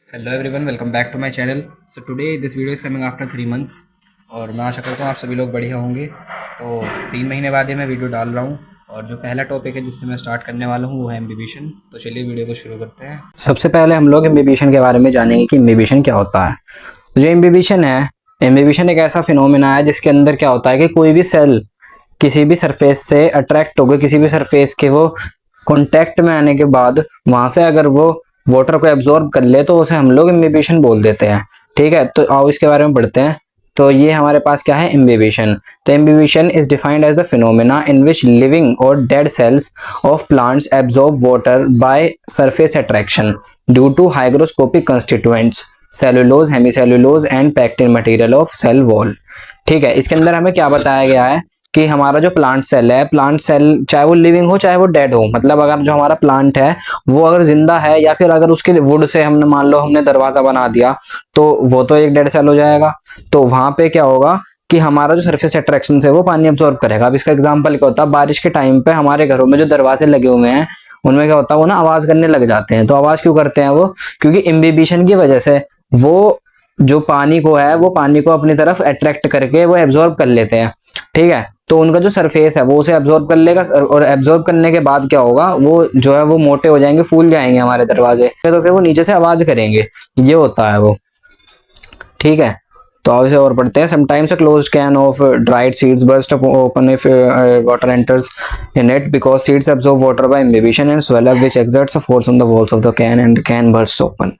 Hello everyone, welcome back to my channel. So today this video is coming after 3 months और मैं आशा करता हूँ आप सभी लोग बढ़िया होंगे। तो 3 महीने बाद ये मैं वीडियो डाल रहा हूँ और जो पहला टॉपिक है जिससे मैं स्टार्ट करने वाला हूँ वो है एम्बिबिशन। तो चलिए वीडियो को शुरू करते हैं। सबसे पहले हम लोग एम्बिबिशन के बारे में जानेंगे कि एम्बिबिशन क्या होता है। तो जो एम्बिबिशन है, एम्बिबिशन एक ऐसा फिनोमेना है जिसके अंदर क्या होता है कि कोई भी सेल किसी भी सरफेस से अट्रैक्ट हो गए, किसी भी सरफेस के वो कांटेक्ट में आने के बाद वहां से अगर वो वाटर को एब्जॉर्ब कर ले तो उसे हम लोग इम्बिबिशन बोल देते हैं। ठीक है, तो आओ इसके बारे में पढ़ते हैं। तो ये हमारे पास क्या है, इम्बिबिशन। तो imbibition is defined as the phenomena in which living और dead cells of plants absorb water by surface attraction due to hygroscopic constituents cellulose, hemicellulose and pectin material of cell wall. ठीक है, इसके अंदर हमें क्या बताया गया है कि हमारा जो प्लांट सेल है, प्लांट सेल चाहे वो लिविंग हो चाहे वो डेड हो, मतलब अगर जो हमारा प्लांट है वो अगर जिंदा है या फिर अगर उसके वुड से हमने मान लो हमने दरवाजा बना दिया तो वो तो एक डेड सेल हो जाएगा। तो वहां पे क्या होगा कि हमारा जो सरफेस अट्रैक्शन है वो पानी अब्सॉर्ब करेगा। अब इसका एग्जाम्पल क्या होता है, बारिश के टाइम पे हमारे घरों में जो दरवाजे लगे हुए हैं उनमें क्या होता है, वो ना आवाज करने लग जाते हैं। तो आवाज क्यों करते हैं वो, क्योंकि इम्बिबिशन की वजह से वो जो पानी को है वो पानी को अपनी तरफ अट्रैक्ट करके वो एब्जॉर्ब कर लेते हैं। ठीक है, तो उनका जो सरफेस है वो उसे एब्जॉर्ब कर लेगा और एब्जॉर्ब करने के बाद क्या होगा, वो जो है वो मोटे हो जाएंगे, फूल जाएंगे हमारे दरवाजे, तो फिर वो नीचे से आवाज करेंगे। ये होता है वो। ठीक है, तो अब इसे और पढ़ते हैं। Sometimes a closed can of dried seeds burst open if water enters in it because seeds absorb water bye imbibition and swell up which exerts a force on the walls of the can and can burst open.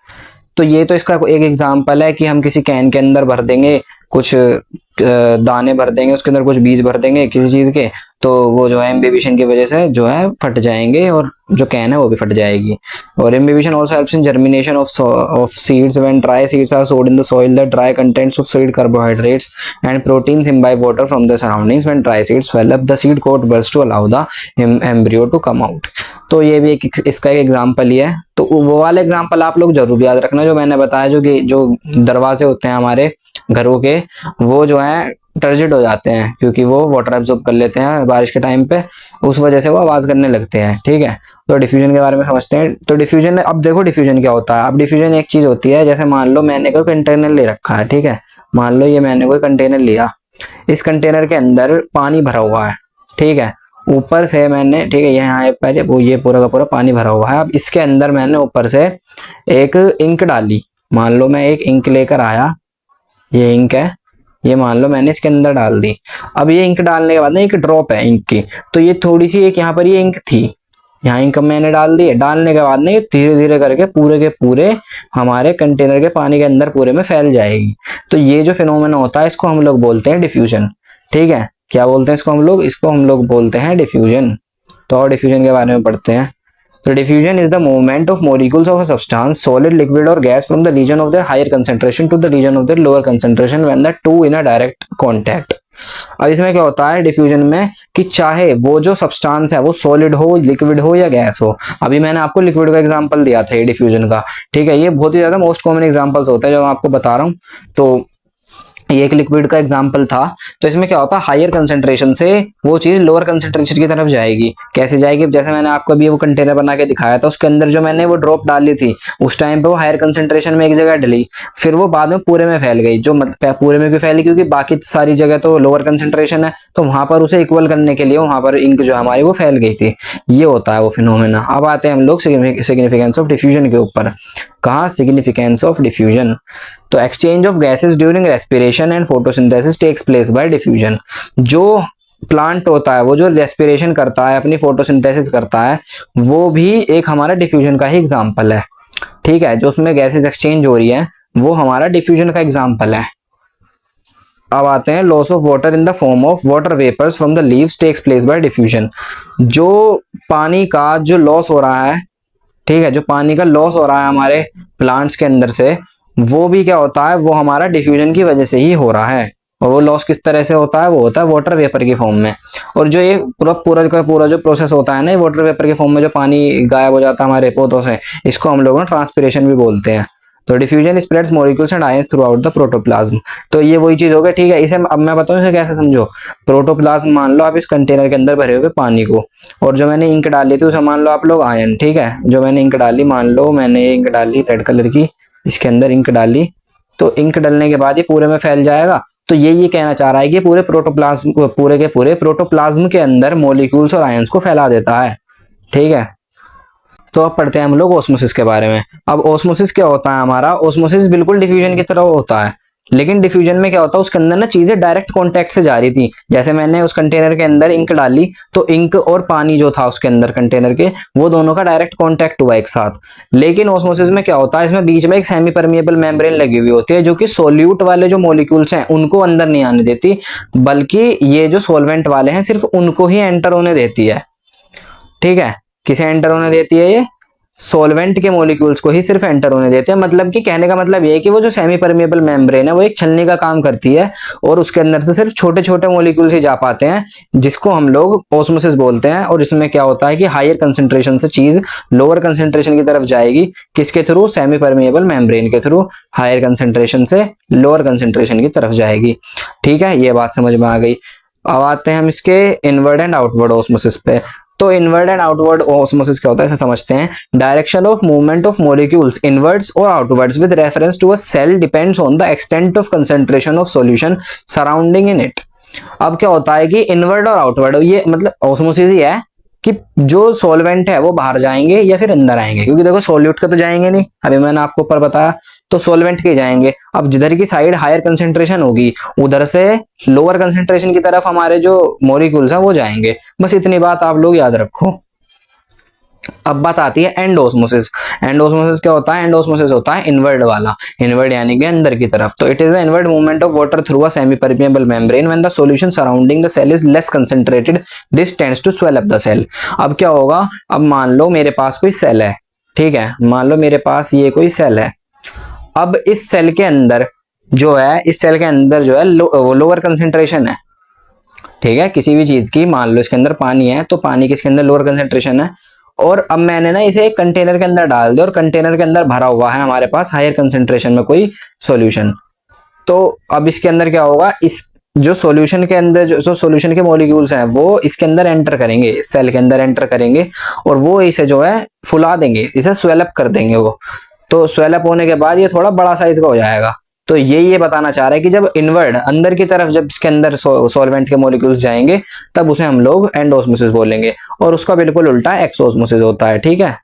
तो ये तो इसका एक example है कि हम किसी can के अंदर भर देंगे कुछ दाने भर देंगे, उसके अंदर कुछ बीज भर देंगे किसी चीज के, तो वो जो है इम्बिबिशन की वजह से जो है फट जाएंगे और जो कैन है वो भी फट जाएगी। और imbibition also helps in germination of seeds when dry seeds are sowed in the soil the dry contents of seed carbohydrates and proteins imbibe water from the surroundings when dry seeds swell up the seed coat bursts to allow the embryo to come out। तो ये भी एक इसका एक example ही है। तो वो वाला एग्जाम्पल आप लोग जरूर याद रखना जो मैंने बताया, जो कि जो दरवाजे होते हैं हमारे घरों के वो जो है टर्जिड हो जाते हैं क्योंकि वो वाटर एब्जॉर्ब कर लेते हैं बारिश के टाइम पे, उस वजह से वो आवाज करने लगते हैं। ठीक है, तो डिफ्यूजन के बारे में समझते हैं। तो डिफ्यूजन, अब देखो डिफ्यूजन क्या होता है। अब डिफ्यूजन एक चीज होती है, जैसे मान लो मैंने कोई कंटेनर ले रखा है। ठीक है, मान लो ये मैंने कोई कंटेनर लिया, इस कंटेनर के अंदर पानी भरा हुआ है। ठीक है, ऊपर से मैंने, ठीक है यहाँ पहले वो ये पूरा का पूरा पानी भरा हुआ है, अब इसके अंदर मैंने ऊपर से एक इंक डाली। मान लो मैं एक इंक लेकर आया, ये इंक है, ये मान लो मैंने इसके अंदर डाल दी। अब ये इंक डालने के बाद ना एक ड्रॉप है इंक की, तो ये थोड़ी सी एक यहाँ पर ये इंक थी, यहाँ इंक मैंने डाल दी है। डालने के बाद ना ये धीरे धीरे करके पूरे के पूरे हमारे कंटेनर के पानी के अंदर पूरे में फैल जाएगी। तो ये जो फिनोमेना होता है इसको हम लोग बोलते हैं डिफ्यूजन। ठीक है, क्या बोलते हैं इसको हम लोग, इसको हम लोग बोलते हैं डिफ्यूजन। तो और डिफ्यूजन के बारे में पढ़ते हैं। So diffusion is the movement of molecules of a substance, solid, liquid or gas from the region of their higher concentration to the region of their lower concentration when the two in a direct contact। अब इसमें क्या होता है diffusion में कि चाहे वो जो सब्सटेंस है वो सॉलिड हो, लिक्विड हो या गैस हो। अभी मैंने आपको लिक्विड का एग्जांपल दिया था ये डिफ्यूजन का। ठीक है, ये बहुत ही ज्यादा मोस्ट कॉमन एग्जांपल्स होते हैं जो मैं आपको बता रहा हूँ। तो ये एक लिक्विड का एग्जांपल था। तो इसमें क्या होता है, हायर कंसंट्रेशन से वो चीज लोअर कंसंट्रेशन की तरफ जाएगी। कैसे जाएगी, जैसे मैंने आपको अभी वो कंटेनर बना के दिखाया था, उसके अंदर जो मैंने वो ड्रॉप डाली थी उस टाइम पे वो हायर कंसंट्रेशन में एक जगह डली, फिर वो बाद में पूरे में फैल गई। जो पूरे में क्यों फैली, क्योंकि बाकी सारी जगह तो लोअर कंसंट्रेशन है, तो वहां पर उसे इक्वल करने के लिए वहां पर इंक जो हमारी वो फैल गई थी। ये होता है वो फिनोमेना। अब आते हैं हम लोग सिग्निफिकेंस ऑफ डिफ्यूजन के ऊपर। कहा, सिग्निफिकेंस ऑफ डिफ्यूजन। तो exchange of gases during respiration and photosynthesis takes place by diffusion. जो प्लांट होता है वो जो रेस्पिरेशन करता है, अपनी फोटोसिंथेसिस करता है, वो भी एक हमारा डिफ्यूजन का ही एग्जांपल है। ठीक है, जो उसमें गैसेस एक्सचेंज हो रही है वो हमारा डिफ्यूजन का एग्जांपल है। अब आते हैं loss of water in the form of water vapours from the leaves takes place by diffusion. जो पानी का जो लॉस हो रहा है, ठीक है, जो पानी का लॉस हो रहा है हमारे प्लांट्स के अंदर से, वो भी क्या होता है, वो हमारा डिफ्यूजन की वजह से ही हो रहा है। और वो लॉस किस तरह से होता है, वो होता है वाटर वेपर के फॉर्म में। और जो ये पूरा पूरा का पूरा जो प्रोसेस होता है ना वाटर वेपर के फॉर्म में, जो पानी गायब हो जाता है हमारे पौधों से, इसको हम लोग ट्रांसपिरेशन भी बोलते हैं। तो diffusion spreads molecules and ions through out the protoplasm. तो ये वही चीज हो गई। ठीक है, इसे अब मैं बताऊं इसे कैसे समझो। प्रोटोप्लाज्म मान लो आप इस कंटेनर के अंदर भरे हुए पानी को, और जो मैंने इंक डाली थी उसे मान लो आप लोग आयन। ठीक है, जो मैंने इंक डाली, मान लो मैंने इंक डाली रेड कलर की, इसके अंदर इंक डाली, तो इंक डलने के बाद ये पूरे में फैल जाएगा। तो ये कहना चाह रहा है कि पूरे प्रोटोप्लाज्म, पूरे के पूरे प्रोटोप्लाज्म के अंदर मॉलिक्यूल्स और आयंस को फैला देता है। ठीक है, तो अब पढ़ते हैं हम लोग ऑस्मोसिस के बारे में। अब ऑस्मोसिस क्या होता है हमारा, ऑस्मोसिस बिल्कुल डिफ्यूजन की तरह होता है, लेकिन डिफ्यूजन में क्या होता है, उसके अंदर ना चीजें डायरेक्ट कांटेक्ट से जा रही थी। जैसे मैंने उस कंटेनर के अंदर इंक डाली, तो इंक और पानी जो था उसके अंदर कंटेनर के, वो दोनों का डायरेक्ट कांटेक्ट हुआ एक साथ। लेकिन ऑस्मोसिस में क्या होता है, इसमें बीच में एक सेमी परमिएबल मेम्ब्रेन लगी हुई होती है, जो कि सोल्यूट वाले जो मॉलिक्यूल्स हैं उनको अंदर नहीं आने देती, बल्कि ये जो सोलवेंट वाले हैं सिर्फ उनको ही एंटर होने देती है। ठीक है, किसे एंटर होने देती है, ये सोलवेंट के मॉलिक्यूल्स को ही सिर्फ एंटर होने देते हैं। मतलब कि कहने का मतलब ये है कि वो जो सेमी परमिएबल मेम्ब्रेन है वो एक छलनी का काम करती है, और उसके अंदर से सिर्फ छोटे छोटे मॉलिक्यूल्स ही जा पाते हैं, जिसको हम लोग ऑस्मोसिस बोलते हैं। और इसमें क्या होता है कि हायर कंसंट्रेशन से चीज लोअर कंसंट्रेशन की तरफ जाएगी, किसके थ्रू, सेमी परमिएबल मेम्ब्रेन के थ्रू हायर कंसंट्रेशन से लोअर कंसंट्रेशन की तरफ जाएगी। ठीक है, ये बात समझ में आ गई। अब आते हैं हम इसके इनवर्ड एंड आउटवर्ड ऑस्मोसिस पे। तो इनवर्ड एंड आउटवर्ड ऑस्मोसिस क्या होता है, इसे समझते हैं। Direction of movement of molecules inwards और outwards with reference to a cell depends on the extent of concentration of solution surrounding in it. अब क्या होता है कि इनवर्ड और आउटवर्ड, ये मतलब ऑस्मोसिस ही है कि जो सॉल्वेंट है वो बाहर जाएंगे या फिर अंदर आएंगे, क्योंकि देखो सॉल्यूट का तो जाएंगे नहीं, अभी मैंने आपको ऊपर बताया, तो सॉल्वेंट के जाएंगे। अब जिधर की साइड हायर कंसंट्रेशन होगी उधर से लोअर कंसंट्रेशन की तरफ हमारे जो मॉलिक्यूल्स हैं वो जाएंगे। बस इतनी बात आप लोग याद रखो। अब बात आती है एंडोस्मोसिस। एंडोस्मोसिस क्या होता है, एंडोस्मोसिस होता है इनवर्ड वाला, इनवर्ड यानी कि अंदर की तरफ। तो it is the inward movement of water through a semi permeable membrane when the solution surrounding the cell is less concentrated, this tends to swell up the cell. अब क्या होगा, अब मान लो मेरे पास कोई सेल है, ठीक है, मान लो मेरे पास ये कोई सेल है। अब इस सेल के अंदर जो है, इस सेल के अंदर जो है लोअर कंसेंट्रेशन है। ठीक है, किसी भी चीज की, मान लो इसके अंदर पानी है, तो पानी किसके अंदर लोअर कंसेंट्रेशन है। और अब मैंने ना इसे एक कंटेनर के अंदर डाल दिया, और कंटेनर के अंदर भरा हुआ है हमारे पास हायर कंसेंट्रेशन में कोई सॉल्यूशन। तो अब इसके अंदर क्या होगा, इस जो सॉल्यूशन के अंदर जो सॉल्यूशन के मॉलिक्यूल्स हैं वो इसके अंदर एंटर करेंगे, इस सेल के अंदर एंटर करेंगे, और वो इसे जो है फुला देंगे, इसे स्वेलअप कर देंगे वो। तो स्वेलअप होने के बाद ये थोड़ा बड़ा साइज का हो जाएगा। तो ये बताना चाह रहा है कि जब इनवर्ड अंदर की तरफ जब इसके अंदर सॉल्वेंट के मॉलिक्यूल्स जाएंगे, तब उसे हम लोग एंडोस्मोसिस बोलेंगे, और उसका बिल्कुल उल्टा एक्सोस्मोसिस होता है। ठीक है,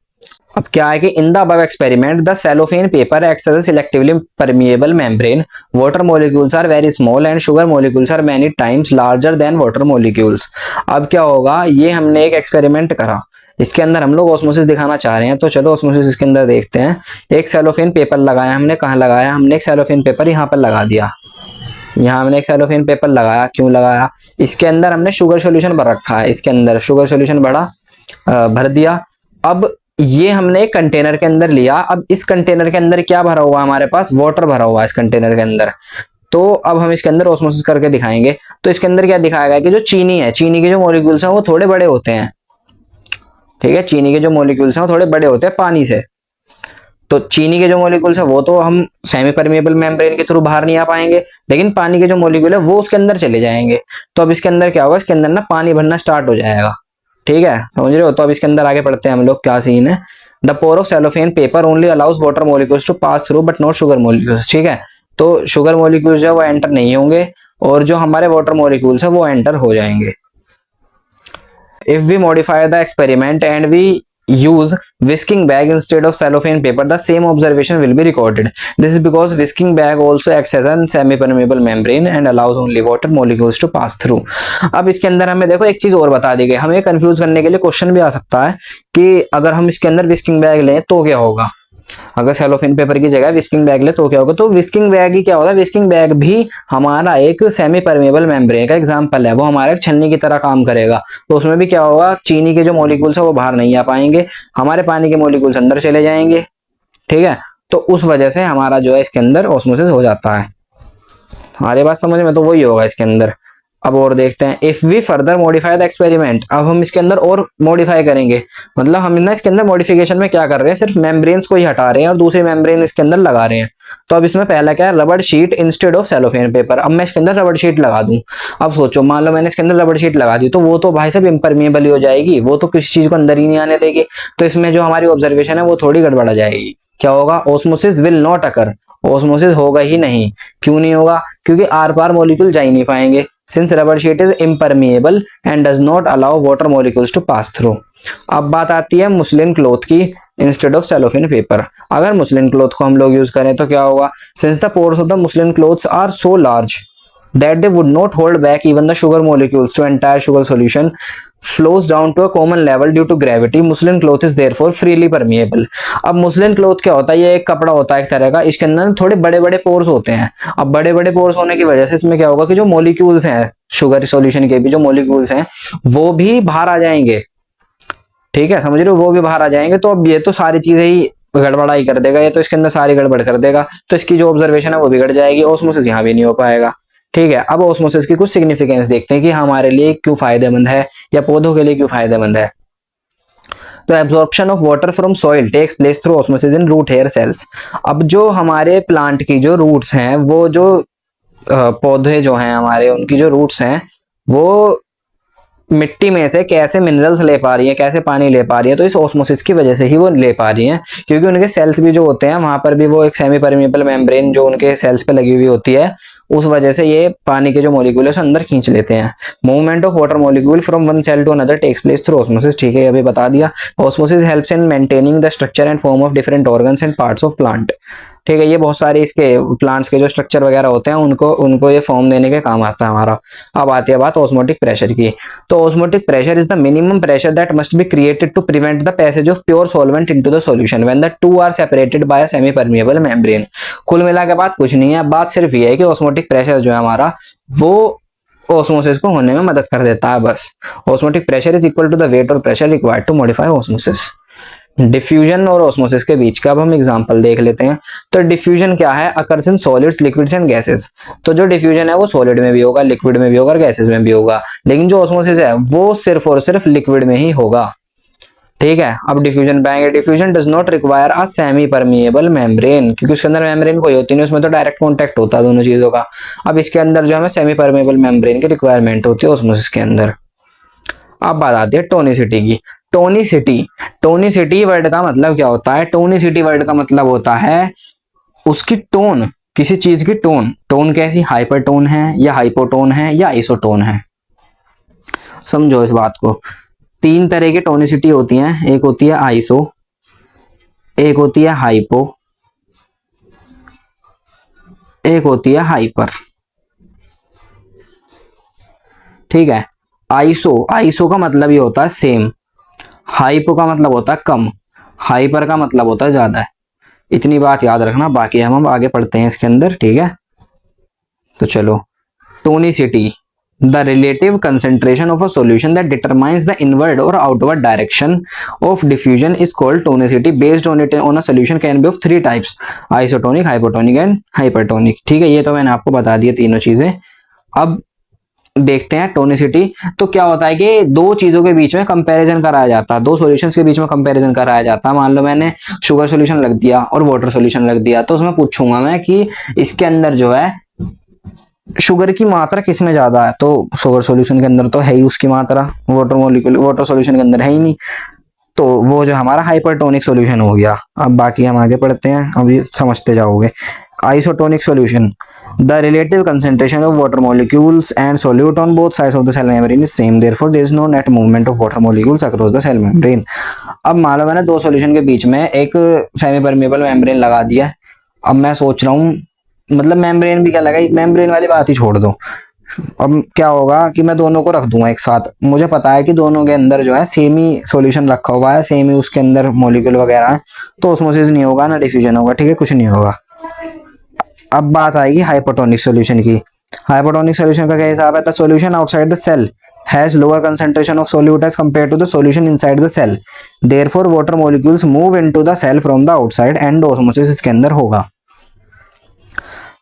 अब क्या है कि in the above experiment the cellophane paper acts as a selectively permeable membrane, water molecules are very small and sugar molecules are many times larger than water molecules. अब क्या होगा, ये हमने एक एक्सपेरिमेंट करा, इसके अंदर हम लोग ऑस्मोसिस दिखाना चाह रहे हैं, तो चलो ऑस्मोसिस इसके अंदर देखते हैं। एक सेलोफेन पेपर लगाया हमने, कहाँ लगाया हमने, एक सेलोफेन पेपर यहाँ पर लगा दिया, यहाँ हमने एक सेलोफेन पेपर लगाया। क्यों लगाया, इसके अंदर हमने शुगर सॉल्यूशन भर रखा है, इसके अंदर शुगर सॉल्यूशन भर दिया। अब ये हमने एक कंटेनर के अंदर लिया, अब इस कंटेनर के अंदर क्या भरा हुआ है, हमारे पास वाटर भरा हुआ है इस कंटेनर के अंदर। तो अब हम इसके अंदर ऑस्मोसिस करके दिखाएंगे। तो इसके अंदर क्या दिखाएगा कि जो चीनी है, चीनी के जो मॉलिक्यूल्स हैं वो थोड़े बड़े होते हैं। ठीक है, चीनी के जो मॉलिक्यूल्स हैं वो थोड़े बड़े होते हैं पानी से। तो चीनी के जो मॉलिक्यूल्स है वो तो हम सेमी परमिएबल मेम्ब्रेन के थ्रू बाहर नहीं आ पाएंगे, लेकिन पानी के जो मॉलिक्यूल है वो उसके अंदर चले जाएंगे। तो अब इसके अंदर क्या होगा, इसके अंदर ना पानी भरना स्टार्ट हो जाएगा। ठीक है, समझ रहे हो। तो अब इसके अंदर आगे पढ़ते हैं हम लोग, क्या सीन है। The pore of cellophane paper only allows water molecules to pass through but not sugar molecules. ठीक है, तो शुगर मॉलिक्यूल्स जो है वो एंटर नहीं होंगे, और जो हमारे वाटर मॉलिक्यूल्स है वो एंटर हो जाएंगे। If we modify the experiment and we use whisking bag instead of cellophane paper, the same observation will be recorded. This is because whisking bag also acts as a semi-permeable membrane and allows only water molecules to pass through. अब इसके अंदर हमें देखो एक चीज और बता दी गई, हमें कंफ्यूज करने के लिए क्वेश्चन भी आ सकता है कि अगर हम इसके अंदर विस्किंग बैग लें तो क्या होगा, अगर सेलोफेन पेपर की जगह विस्किंग बैग ले तो क्या होगा। तो विस्किंग बैग ही क्या होगा, विस्किंग बैग भी हमारा एक सेमी परमेबल मेम्ब्रेन का एग्जांपल है, वो हमारे छन्नी की तरह काम करेगा। तो उसमें भी क्या होगा, चीनी के जो मॉलिक्यूल्स है वो बाहर नहीं आ पाएंगे, हमारे पानी के मॉलिक्यूल्स अंदर चले जाएंगे। ठीक है, तो उस वजह से हमारा जो है इसके अंदर ऑस्मोसिस हो जाता है। हमारी बात समझ में, तो वही होगा इसके अंदर। अब और देखते हैं, if we further modify the experiment, अब हम इसके अंदर और मॉडिफाई करेंगे, मतलब हम ना इसके अंदर मॉडिफिकेशन में क्या कर रहे हैं, सिर्फ मेम्ब्रेन्स को ही हटा रहे हैं और दूसरे मेम्ब्रेन इसके अंदर लगा रहे हैं। तो अब इसमें पहला क्या है, रबड़ sheet instead of cellophane paper. अब मैं इसके अंदर रबड़ शीट लगा दूं, अब सोचो मान लो मैंने इसके अंदर रबड़ शीट लगा दी, तो वो तो भाई साहब इम्परमिएबल ही हो जाएगी, वो तो किसी चीज को अंदर ही नहीं आने देगी। तो इसमें जो हमारी ऑब्जर्वेशन है वो थोड़ी गड़बड़ा जाएगी। क्या होगा, osmosis will not occur, osmosis होगा ही नहीं। क्यों नहीं होगा, क्योंकि आर पार मॉलिक्यूल जा ही नहीं पाएंगे, since rubber sheet is impermeable and does not allow water molecules to pass through. अब बात आती है मुस्लिन क्लॉथ की इंस्टेड ऑफ सेलोफिन पेपर। अगर मुस्लिन क्लॉथ को हम लोग यूज करें तो क्या होगा, since the pores of the muslin cloths are so large that they would not hold back even the sugar molecules, so entire sugar solution flows down to a common level due to gravity. Muslin cloth is therefore freely permeable। अब muslin cloth क्या होता है, ये एक कपड़ा होता है एक तरह का, इसके अंदर थोड़े बड़े बड़े पोर्स होते हैं। अब बड़े बड़े पोर्स होने की वजह से इसमें क्या होगा कि जो मॉलिक्यूल्स हैं शुगर सॉल्यूशन के भी जो मॉलिक्यूल्स हैं वो भी बाहर आ जाएंगे। ठीक है, समझ रहे हो, वो भी बाहर आ जाएंगे। तो अब ये तो सारी चीजें ही गड़बड़ाई कर देगा, ये तो इसके अंदर सारी गड़बड़ कर देगा, तो इसकी जो ऑब्जर्वेशन है वो बिगड़ जाएगी, ऑस्मोसिस यहाँ भी नहीं हो पाएगा। ठीक है, अब ऑस्मोसिस की कुछ सिग्निफिकेंस देखते हैं कि हमारे लिए क्यों फायदेमंद है या पौधों के लिए क्यों फायदेमंद है। तो absorption of water from soil takes place through osmosis in root hair cells. अब जो हमारे प्लांट की जो रूट्स हैं, वो जो पौधे जो हैं हमारे, उनकी जो रूट्स हैं वो मिट्टी में से कैसे मिनरल्स ले पा रही है, कैसे पानी ले पा रही है, तो इस ऑस्मोसिस की वजह से ही वो ले पा रही है, क्योंकि उनके सेल्स भी जो होते हैं वहां पर भी वो एक सेमी परमेबल मेम्ब्रेन जो उनके सेल्स पे लगी हुई होती है, उस वजह से ये पानी के जो मॉलिक्यूल है अंदर खींच लेते हैं। Movement of water molecule from one cell to another takes place through osmosis. ठीक है, अभी बता दिया। Osmosis helps in maintaining the structure and form of different organs and parts of plant. ठीक है, ये बहुत सारे इसके प्लांट्स के जो स्ट्रक्चर वगैरह होते हैं उनको ये फॉर्म देने के काम आता है हमारा। अब आती है बात ऑस्मोटिक प्रेशर की। तो osmotic pressure is the minimum pressure that must be created to prevent the passage of pure solvent into the solution when the two are separated by a semi permeable membrane. कुल मिला के बात कुछ नहीं है, बात सिर्फ ये है कि ऑस्मोटिक प्रेशर जो है हमारा वो ऑस्मोसिस को होने में मदद कर देता है, बस। Osmotic pressure is equal to the weight और pressure required to modify osmosis. Diffusion और ऑस्मोसिस के बीच का अब हम एग्जांपल देख लेते हैं। तो डिफ्यूजन क्या है, occurs in solids liquids and gases. तो जो डिफ्यूजन है वो सॉलिड में भी होगा, लिक्विड में भी होगा और गैसेस में भी होगा, लेकिन जो ऑस्मोसिस है वो सिर्फ और सिर्फ लिक्विड में ही होगा। ठीक है, अब डिफ्यूजन पे आएंगे। Diffusion does not require a semi permeable membrane, क्योंकि उसके अंदर मेम्ब्रेन कोई होती नहीं, उसमें तो डायरेक्ट कॉन्टेक्ट होता है दोनों चीजों का। अब इसके अंदर जो हमें सेमी परमिएबल मेम्ब्रेन की रिक्वायरमेंट होती है ऑस्मोसिस के अंदर। अब बात आती है टोनिसिटी की। टोनिसिटी, टोनिसिटी वर्ड का मतलब क्या होता है, टोनिसिटी वर्ड का मतलब होता है उसकी टोन, किसी चीज की टोन। टोन कैसी, हाइपरटोन है या हाइपोटोन है या आइसोटोन है, समझो इस बात को। तीन तरह की टोनिसिटी होती हैं, एक होती है आइसो, एक होती है हाइपो, एक होती है हाइपर। ठीक है, आइसो, आइसो का मतलब ये होता है सेम, हाइपो का मतलब होता है कम, हाइपर का मतलब होता है ज्यादा। इतनी बात याद रखना, बाकी हम आगे पढ़ते हैं इसके अंदर। ठीक है, तो चलो। Tonicity, the relative concentration of a solution that determines the inward और outward direction of diffusion is called tonicity. Based on it on a solution can be of three types, isotonic, hypotonic and hypertonic. ठीक है, ये तो मैंने आपको बता दिया तीनों चीजें। अब देखते हैं टोनिसिटी। तो क्या होता है कि दो चीजों के बीच में कंपैरिजन कराया जाता है, दो सॉल्यूशंस के बीच में कंपैरिजन कराया जाता है। मान लो मैंने शुगर सॉल्यूशन रख दिया और वाटर सॉल्यूशन रख दिया, तो उसमें पूछूंगा मैं कि इसके अंदर जो है शुगर की मात्रा किस में ज्यादा है, तो शुगर सॉल्यूशन के अंदर तो है ही उसकी मात्रा, वाटर मॉलिक्यूल वाटर सॉल्यूशन के अंदर है ही नहीं, तो वो जो हमारा हाइपरटोनिक सॉल्यूशन हो गया। अब बाकी हम आगे पढ़ते हैं, अभी समझते जाओगे। Isotonic solution, the relative concentration of water molecules and solute on both sides of the cell membrane is same, therefore there is no net movement of water molecules across the cell membrane। अब मान लो मैंने दो solution के बीच में एक semi permeable membrane लगा दिया। अब मैं सोच रहा हूँ, मतलब मेम्ब्रेन भी क्या लगा, मेम्ब्रेन वाली बात ही छोड़ दो। अब क्या होगा कि मैं दोनों को रख दूंगा एक साथ, मुझे पता है कि दोनों के अंदर जो है सेम ही सॉल्यूशन रखा हुआ है, सेम ही उसके अंदर मॉलिक्यूल वगैरह है, तो ऑस्मोसिस नहीं होगा ना डिफ्यूजन होगा। ठीक है, कुछ नहीं होगा। अब बात आएगी हाइपोटोनिक सॉल्यूशन की। हाइपोटोनिक सॉल्यूशन का क्या हिसाब है, the solution outside the cell has lower concentration of solute as compare to the solution inside the cell, therefore water molecules move into the cell from the outside and osmosis इसके अंदर होगा।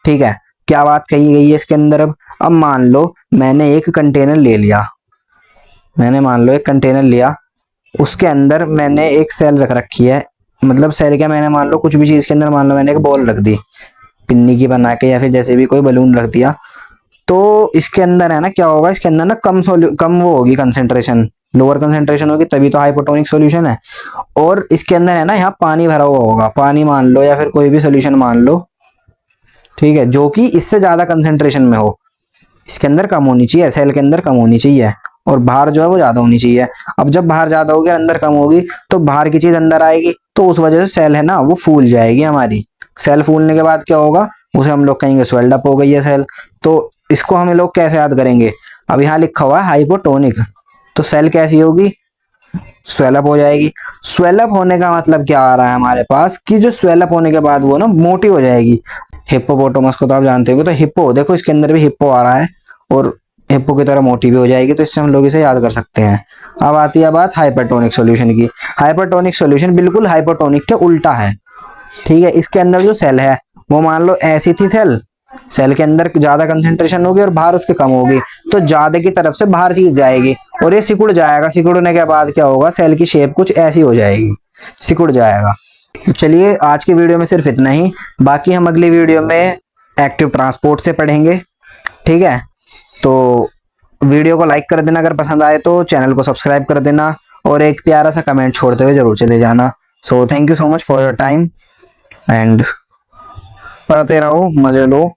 ठीक है, क्या बात कही गई है इसके अंदर। अब मान लो मैंने एक कंटेनर ले लिया, मैंने मान लो एक कंटेनर लिया, उसके अंदर मैंने एक सेल रख रखी है, मतलब सेल क्या, मैंने मान लो कुछ भी चीज के अंदर, मान लो मैंने एक बॉल रख दी पिन्नी की बना के, या फिर जैसे भी कोई बलून रख दिया, तो इसके अंदर है ना क्या होगा, इसके अंदर ना कम वो होगी कंसेंट्रेशन, लोअर कंसेंट्रेशन होगी तभी तो हाइपोटोनिक सॉल्यूशन है। और इसके अंदर है ना, यहाँ पानी भरा हुआ होगा, पानी मान लो या फिर कोई भी सॉल्यूशन मान लो, ठीक है, जो कि इससे ज्यादा कंसेंट्रेशन में हो। इसके अंदर कम होनी चाहिए, सेल के अंदर कम होनी चाहिए, और बाहर जो है वो ज्यादा होनी चाहिए। अब जब बाहर ज्यादा होगी अंदर कम होगी तो बाहर की चीज अंदर आएगी, तो उस वजह से सेल है ना वो फूल जाएगी हमारी। सेल फूलने के बाद क्या होगा, उसे हम लोग कहेंगे स्वेल्ड अप हो गई है सेल। तो इसको हम लोग कैसे याद करेंगे, अब यहाँ लिखा हुआ है हाइपोटोनिक, तो सेल कैसी होगी, स्वेलअप हो जाएगी। स्वेलअप होने का मतलब क्या आ रहा है हमारे पास, कि जो स्वेलअप होने के बाद वो ना मोटी हो जाएगी। हिप्पोपोटामस को तो आप जानते हो, तो हिप्पो देखो इसके अंदर भी हिप्पो आ रहा है, और हिप्पो की तरह मोटी भी हो जाएगी, तो इससे हम लोग इसे याद कर सकते हैं। अब आती है बात हाइपरटोनिक सॉल्यूशन की। हाइपरटोनिक सॉल्यूशन बिल्कुल हाइपोटोनिक के उल्टा है, ठीक है। इसके अंदर जो सेल है वो मान लो ऐसी थी सेल, सेल के अंदर ज्यादा कंसेंट्रेशन होगी और बाहर उसके कम होगी, तो ज्यादा की तरफ से बाहर चीज जाएगी और ये सिकुड़ जाएगा। सिकुड़ने के बाद क्या होगा, सेल की शेप कुछ ऐसी हो जाएगी, सिकुड़ जाएगा। तो चलिए आज की वीडियो में सिर्फ इतना ही, बाकी हम अगली वीडियो में एक्टिव ट्रांसपोर्ट से पढ़ेंगे, ठीक है। तो वीडियो को लाइक कर देना अगर पसंद आए तो, चैनल को सब्सक्राइब कर देना, और एक प्यारा सा कमेंट छोड़ते हुए जरूर चले जाना। So thank you so much for your time, and पढ़ते रहो, मजे लो।